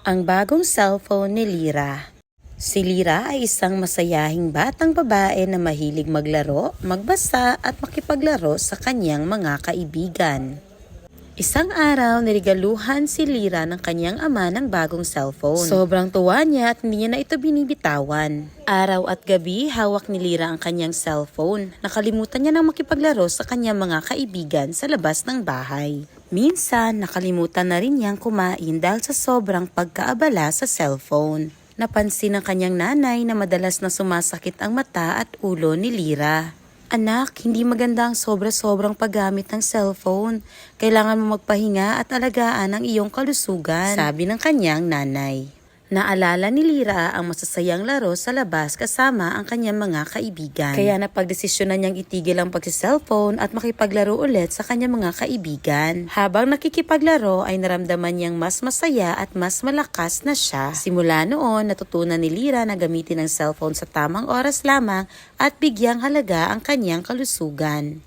Ang bagong cellphone ni Lyra. Si Lyra ay isang masayahing batang babae na mahilig maglaro, magbasa at makipaglaro sa kanyang mga kaibigan. Isang araw, nirigaluhan si Lyra ng kanyang ama ng bagong cellphone. Sobrang tuwa niya at hindi niya na ito binibitawan. Araw at gabi, hawak ni Lyra ang kanyang cellphone. Nakalimutan niya nang makipaglaro sa kanyang mga kaibigan sa labas ng bahay. Minsan, nakalimutan na rin niyang kumain dahil sa sobrang pagkaabala sa cellphone. Napansin ng kanyang nanay na madalas na sumasakit ang mata at ulo ni Lyra. Anak, hindi maganda ang sobra-sobrang paggamit ng cellphone. Kailangan mo magpahinga at alagaan ang iyong kalusugan, sabi ng kanyang nanay. Naalala ni Lyra ang masasayang laro sa labas kasama ang kanyang mga kaibigan. Kaya napagdesisyonan niyang itigil ang pagsi-cellphone at makipaglaro ulit sa kanyang mga kaibigan. Habang nakikipaglaro ay naramdaman niyang mas masaya at mas malakas na siya. Simula noon, natutunan ni Lyra na gamitin ang cellphone sa tamang oras lamang at bigyang halaga ang kanyang kalusugan.